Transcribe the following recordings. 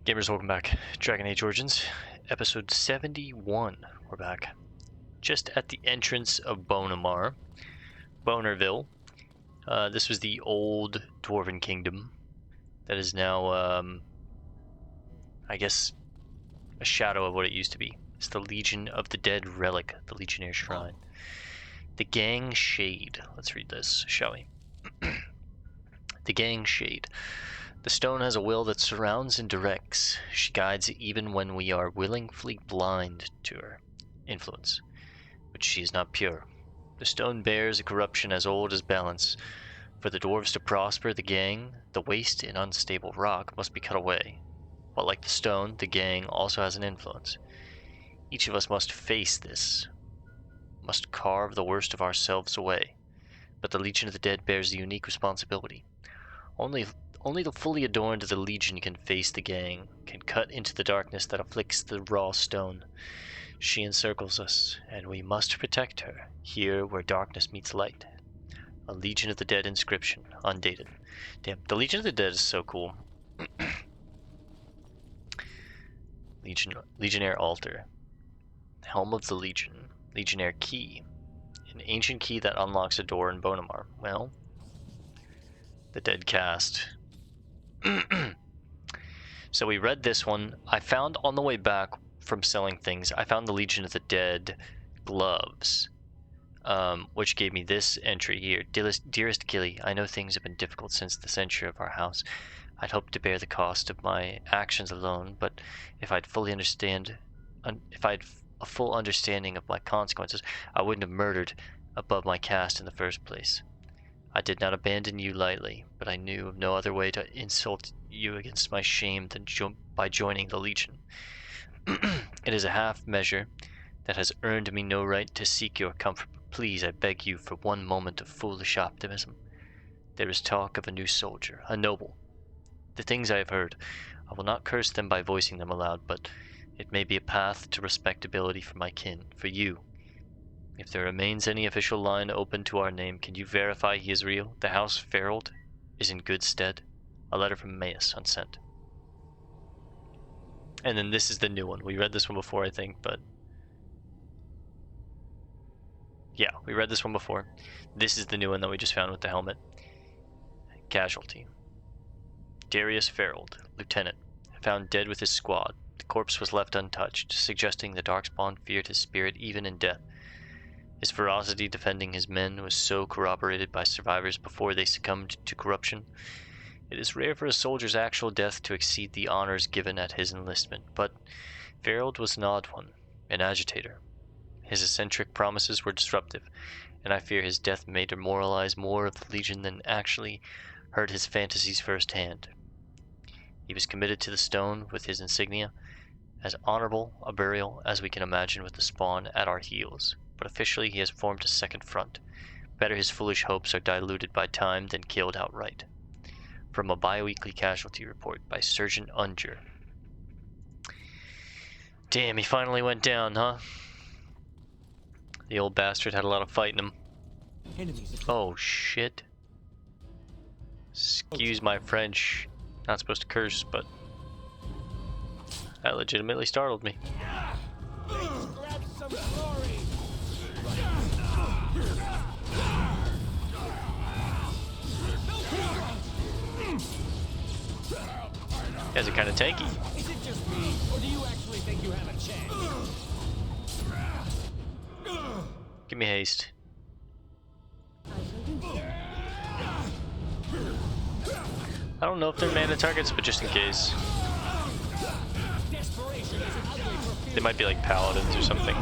Gamers, welcome back. Dragon Age Origins, episode 71. We're back. Just at the entrance of Bownammar, Bonerville. This was the old dwarven kingdom that is now, I guess, a shadow of what it used to be. It's the Legion of the Dead Relic, the Legionnaire Shrine. The Gang Shade. Let's read this, shall we? The Gang Shade. The stone has a will that surrounds and directs. She guides even when we are willingly blind to her influence. But she is not pure. The stone bears a corruption as old as balance. For the dwarves to prosper, the gang, the waste and unstable rock, must be cut away. But like the stone, the gang also has an influence. Each of us must face this, must carve the worst of ourselves away. But the Legion of the Dead bears the unique responsibility. Only the fully adorned of the Legion can face the gang, can cut into the darkness that afflicts the raw stone. She encircles us, and we must protect her, here where darkness meets light. A Legion of the Dead inscription, undated. Damn, the Legion of the Dead is so cool. Legionnaire altar. Helm of the Legion. Legionnaire key. An ancient key that unlocks a door in Bownammar. Well, the Dead cast. So we read this one. I found on the way back from selling things, I found the Legion of the Dead gloves, which gave me this entry here. Dearest Gilly, I know things have been difficult since the censure of our house. I'd hoped to bear the cost of my actions alone, but if I'd a full understanding of my consequences, I wouldn't have murdered above my caste in the first place. I did not abandon you lightly, but I knew of no other way to insult you against my shame than by joining the Legion. It is a half measure that has earned me no right to seek your comfort, but please, I beg you, for one moment of foolish optimism. There is talk of a new soldier, a noble. The things I have heard, I will not curse them by voicing them aloud, but it may be a path to respectability for my kin, for you. If there remains any official line open to our name, can you verify he is real? The House Ferald is in good stead. A letter from Maeus, unsent. And then this is the new one. We read this one before, I think, but... yeah, we read this one before. This is the new one that we just found with the helmet. Casualty. Darius Ferald, Lieutenant, found dead with his squad. The corpse was left untouched, suggesting the Darkspawn feared his spirit even in death. His ferocity defending his men was so corroborated by survivors before they succumbed to corruption. It is rare for a soldier's actual death to exceed the honors given at his enlistment, but Ferald was an odd one, an agitator. His eccentric promises were disruptive, and I fear his death may demoralize more of the Legion than actually heard his fantasies firsthand. He was committed to the stone with his insignia, as honorable a burial as we can imagine with the spawn at our heels. But officially he has formed a second front. Better his foolish hopes are diluted by time than killed outright. From a bi-weekly casualty report by Surgeon Unger. Damn, he finally went down, huh? The old bastard had a lot of fight in him. Oh shit. Excuse my French. Not supposed to curse, but that legitimately startled me. You guys are kind of tanky. Is it just me, or do you actually think you have a chance? Give me haste. I don't know if they're mana targets, but just in case. They might be like paladins or something.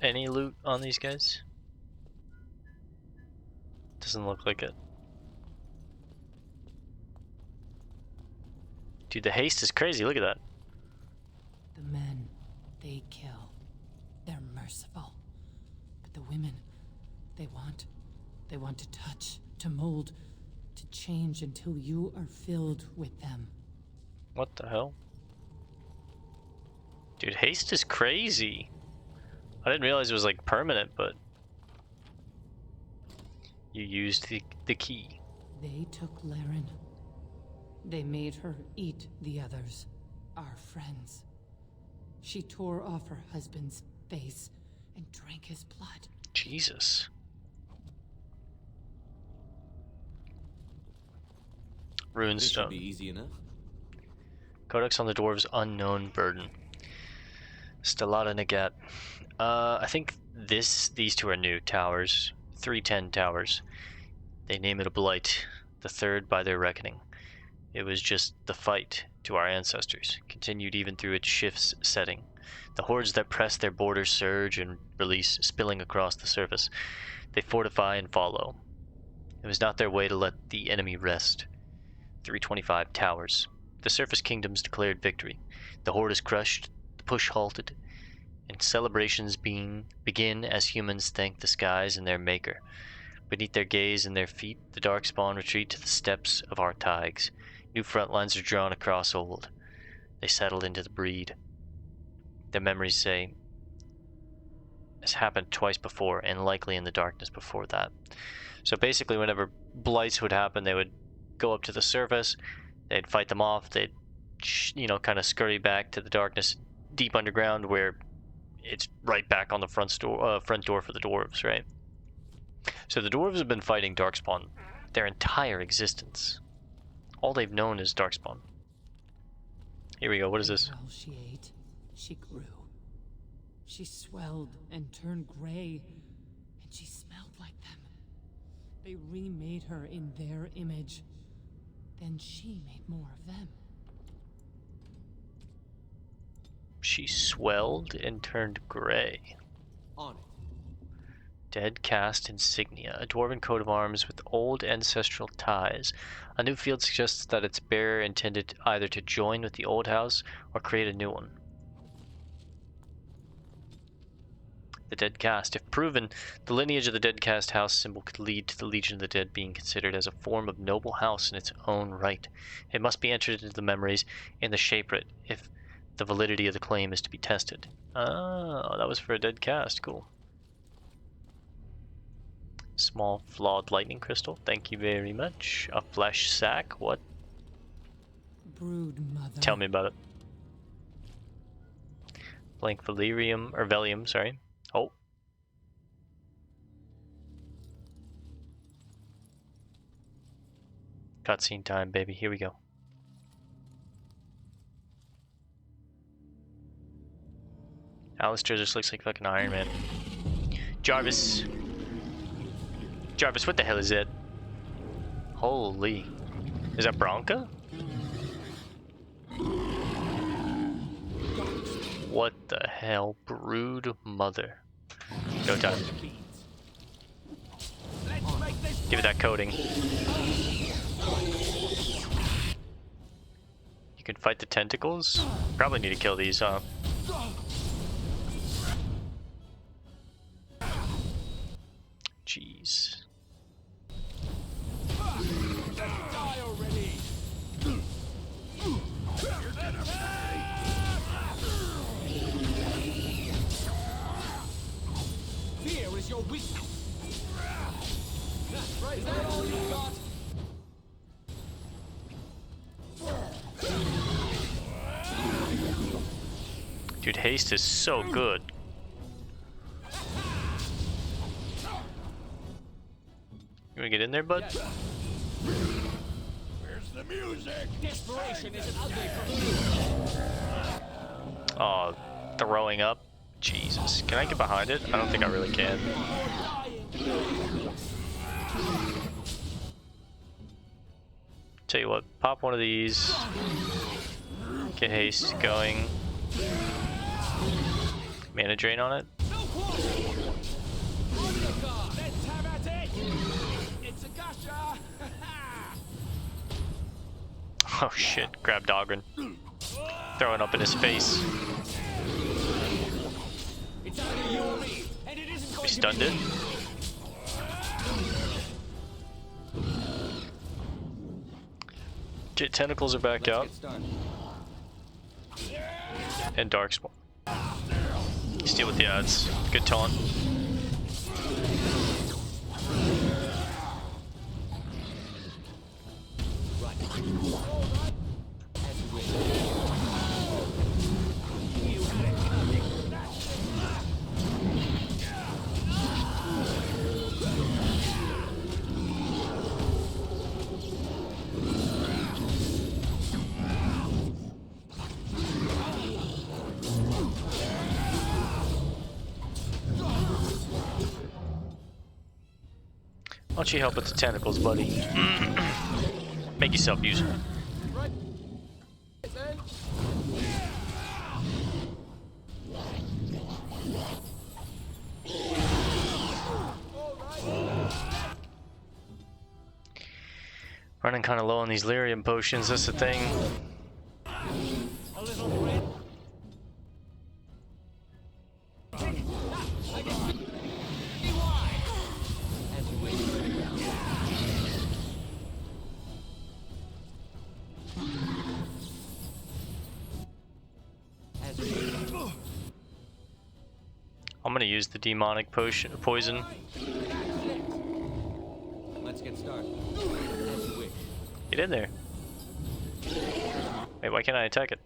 any loot on these guys? Doesn't look like it. Dude, the haste is crazy. Look at that. The men, they kill. They're merciful. But the women, they want to touch, to mold, to change until you are filled with them. What the hell? Dude, haste is crazy. I didn't realize it was like permanent, but you used the key. They took Laren. They made her eat the others, our friends. She tore off her husband's face and drank his blood. Jesus. Runestone. This should be easy enough. Codex on the Dwarves' Unknown Burden. Stellata Nagat. I think these two are new towers. 310 towers. They name it a blight, the third by their reckoning. It was just the fight to our ancestors, continued even through its shifts setting. The hordes that press their borders surge and release, spilling across the surface. They fortify and follow. It was not their way to let the enemy rest. 325 towers. The surface kingdoms declared victory. The horde is crushed, the push halted, and celebrations begin as humans thank the skies and their maker. Beneath their gaze and their feet, the darkspawn retreat to the steppes of our taigs. New front lines are drawn across old. They settled into the breed. Their memories say, has happened twice before, and likely in the darkness before that. So basically, whenever blights would happen, they would go up to the surface, they'd fight them off, they'd, kind of scurry back to the darkness deep underground where it's right back on the front door for the dwarves, right? So the dwarves have been fighting darkspawn their entire existence. All they've known is darkspawn. Here we go, what is this? While she ate, she grew. She swelled and turned gray, and she smelled like them. They remade her in their image. Then she made more of them. She swelled and turned gray. On it. Dead cast insignia, a dwarven coat of arms with old ancestral ties. A new field suggests that its bearer intended either to join with the old house or create a new one. The dead cast. If proven, the lineage of the dead cast house symbol could lead to the Legion of the Dead being considered as a form of noble house in its own right. It must be entered into the memories in the shaperate if the validity of the claim is to be tested. Oh, that was for a dead cast. Cool. Small flawed lightning crystal. Thank you very much. A flesh sack. What? Broodmother. Tell me about it. Blank Velium, sorry. Oh. Cutscene time, baby. Here we go. Alistair just looks like fucking Iron Man. Jarvis. Jarvis, what the hell is that? Holy. Is that Branka? What the hell? Broodmother. Go time. Give it that coating. You can fight the tentacles? Probably need to kill these, huh? Jeez. Die already! Fear is your weakness. Is that all you got? Dude, haste is so good. You wanna get in there, bud? Where's the music? Desperation isn't ugly for me. Oh, throwing up. Jesus. Can I get behind it? I don't think I really can. Tell you what, pop one of these. Get haste going. Mana drain on it. Let's have at it! It's a gotcha! Oh shit, grab Dogrin. Throwing up in his face. It's either you or me, and it isn't going We to stunned be it. me. Okay, tentacles are back out. And Darkspawn. Steal with the odds. Good taunt. Why don't you help with the tentacles, buddy? Make yourself useful. Running kind of low on these lyrium potions, that's the thing. A little red. I'm gonna use the demonic poison. Let's get started. As you wish. Get in there. Wait, why can't I attack it?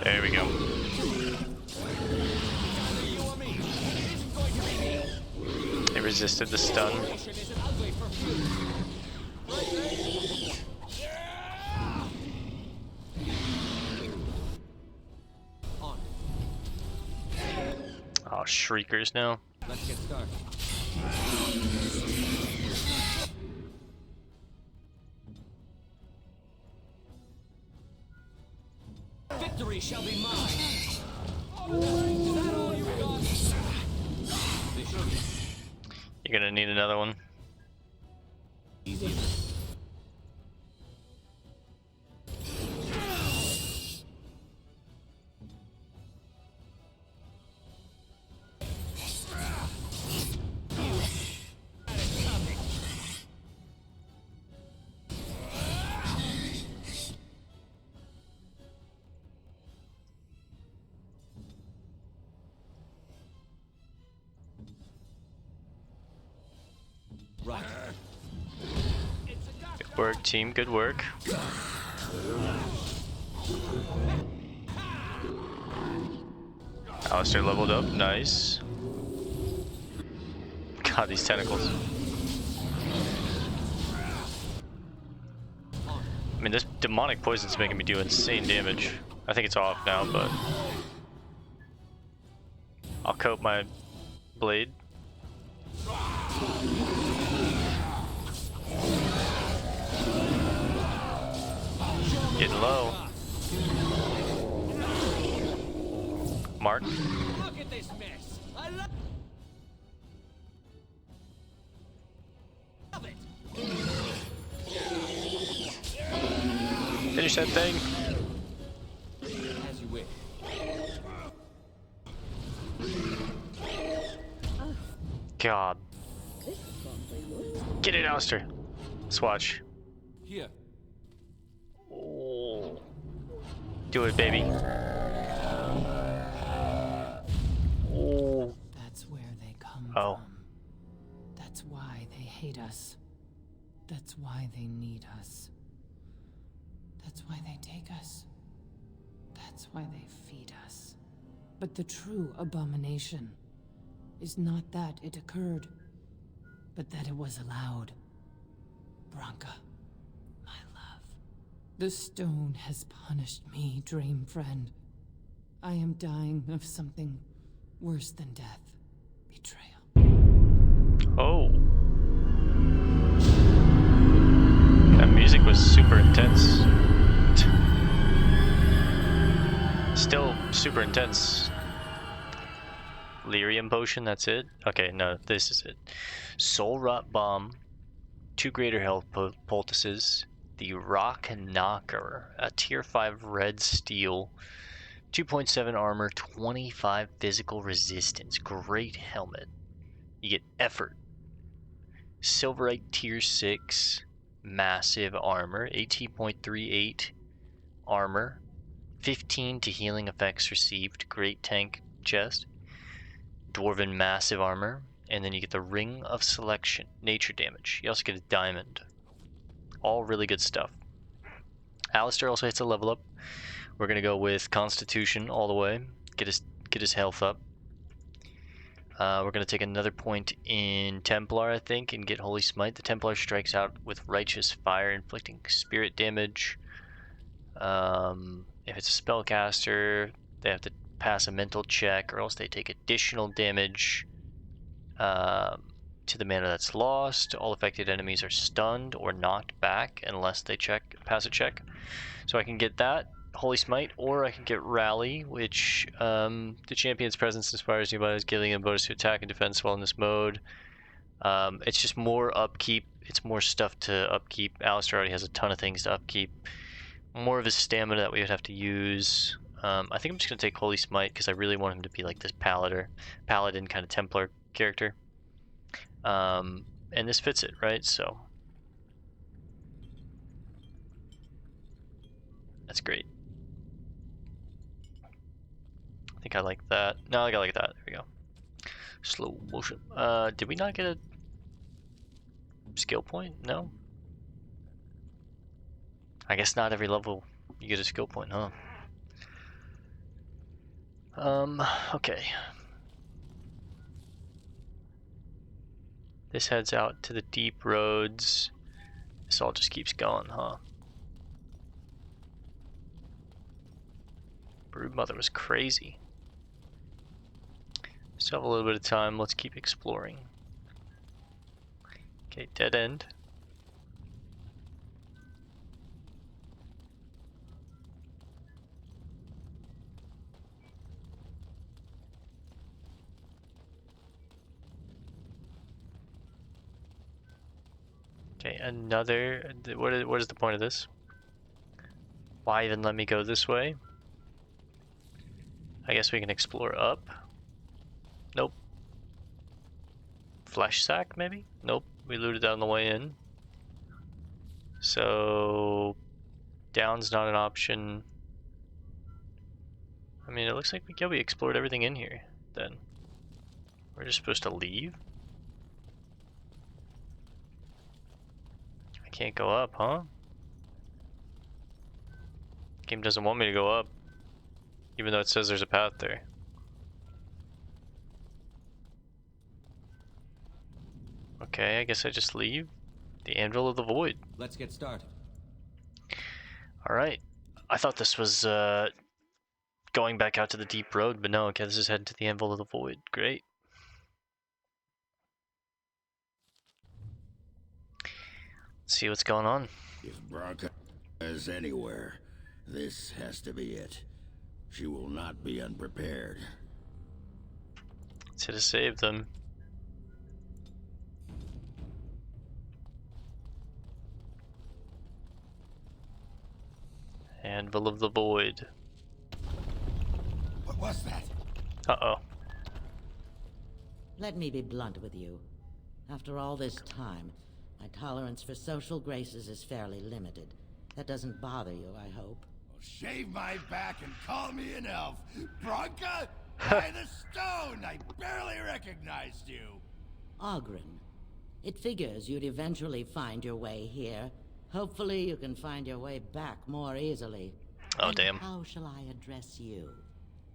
There we go. It resisted the stun. Oh, shriekers now. Let's get started. Victory shall be mine. Is that all you got? You're gonna need another one. Easy. Right. Good work, team. Good work. Alistair leveled up. Nice. God, these tentacles. I mean, this demonic poison's making me do insane damage. I think it's off now, but I'll coat my blade. Getting low. Mark. Look at this mess. I love it. Finish that thing. As you wish. God. Get it, Alistair. Let's watch. Here. Oh. Do it, baby. Oh. That's where they come Oh. from. That's why they hate us. That's why they need us. That's why they take us. That's why they feed us. But the true abomination is not that it occurred, but that it was allowed. Branka, my love. The stone has punished me, dream friend. I am dying of something worse than death. Betrayal. Oh. That music was super intense. super intense. Lyrium potion, that's it? Okay, no, this is it. Soul Rot Bomb, 2 greater health poultices, the Rock Knocker, a tier 5 red steel, 2.7 armor, 25 physical resistance, great helmet. You get effort. Silverite tier 6, massive armor, 18.38 armor, 15 to healing effects received, great tank chest. Dwarven massive armor, and then you get the Ring of Selection, nature damage. You also get a diamond. All really good stuff. Alistair also hits a level up. We're gonna go with Constitution all the way. Get his health up. We're gonna take another point in Templar, I think, and get Holy Smite. The Templar strikes out with Righteous Fire, inflicting spirit damage. If it's a spellcaster, they have to pass a mental check, or else they take additional damage to the mana that's lost. All affected enemies are stunned or knocked back unless they pass a check. So I can get that, Holy Smite, or I can get Rally, which the champion's presence inspires nearby, giving a bonus to attack and defense while in this mode. It's just more upkeep. It's more stuff to upkeep. Alistair already has a ton of things to upkeep. More of his stamina that we would have to use. I think I'm just going to take Holy Smite because I really want him to be like this paladin kind of Templar character. And this fits it, right? So that's great. I think I like that. No, I like that. There we go. Slow motion. Did we not get a skill point? No. I guess not every level you get a skill point, huh? Okay. This heads out to the deep roads. This all just keeps going, huh? Broodmother was crazy. Still have a little bit of time. Let's keep exploring. Okay, dead end. Okay, another. What is the point of this? Why even let me go this way? I guess we can explore up. Nope. Flesh sack, maybe? Nope. We looted that on the way in. So down's not an option. I mean, it looks like we explored everything in here. Then we're just supposed to leave. I can't go up, huh? Game doesn't want me to go up, even though it says there's a path there. Okay, I guess I just leave. The Anvil of the Void. Let's get started. Alright. I thought this was going back out to the deep road, but no, okay, this is heading to the Anvil of the Void. Great. Let's see what's going on. If Branka is anywhere, this has to be it. She will not be unprepared. Let's hit a save them. Anvil of the Void. What was that? Uh-oh. Let me be blunt with you. After all this time, my tolerance for social graces is fairly limited. That doesn't bother you, I hope. Shave my back and call me an elf. Branka? By the stone! I barely recognized you. Ogren. It figures you'd eventually find your way here. Hopefully you can find your way back more easily. Oh, And damn. how shall I address you?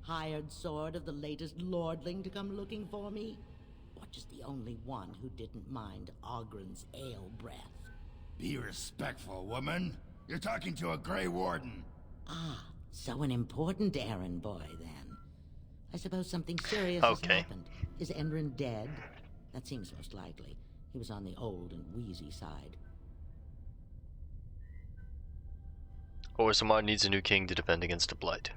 Hired sword of the latest lordling to come looking for me? Or just the only one who didn't mind Ogren's ale breath? Be respectful, woman. You're talking to a Grey Warden. Ah, so an important errand boy, then. I suppose something serious has Okay. happened. Is Endrin dead? That seems most likely. He was on the old and wheezy side. Or someone needs a new king to defend against a blight.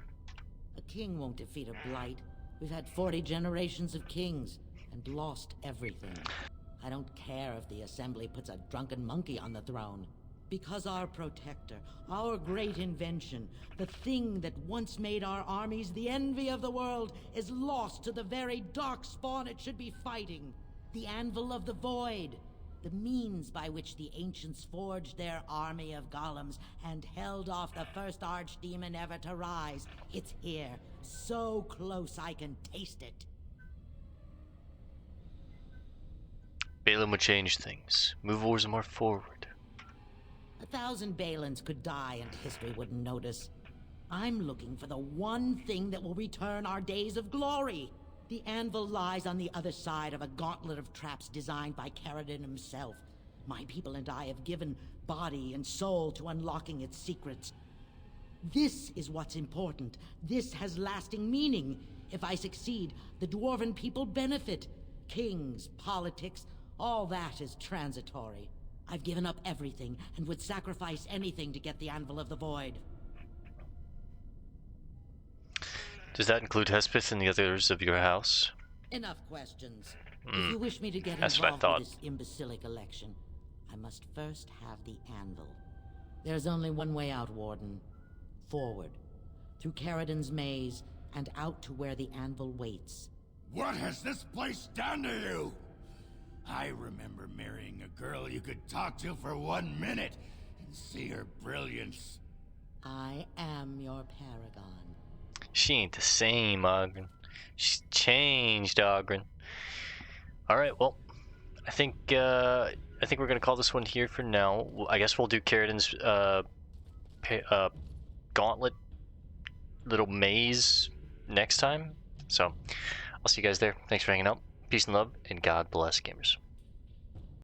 A king won't defeat a blight. We've had 40 generations of kings and lost everything. I don't care if the Assembly puts a drunken monkey on the throne. Because our protector, our great invention, the thing that once made our armies the envy of the world, is lost to the very dark spawn it should be fighting. The Anvil of the Void. The means by which the ancients forged their army of golems and held off the first archdemon ever to rise. It's here, so close I can taste it. Balin would change things. Move Orzammar forward. 1,000 Balins could die and history wouldn't notice. I'm looking for the one thing that will return our days of glory. The Anvil lies on the other side of a gauntlet of traps designed by Caridin himself. My people and I have given body and soul to unlocking its secrets. This is what's important. This has lasting meaning. If I succeed, the dwarven people benefit. Kings, politics, all that is transitory. I've given up everything and would sacrifice anything to get the Anvil of the Void. Does that include Hespith and the others of your house? Enough questions. If you wish me to get That's what I involved thought. with this imbecilic election, I must first have the Anvil. There's only one way out, Warden. Forward. Through Caridin's maze, and out to where the Anvil waits. What has this place done to you? I remember marrying a girl you could talk to for 1 minute and see her brilliance. I am your paragon. She ain't the same, Ogren. She's changed, Ogren. Alright, well, I think we're gonna call this one here for now. I guess we'll do Caridin's gauntlet little maze next time. So, I'll see you guys there. Thanks for hanging out. Peace and love, and God bless, gamers.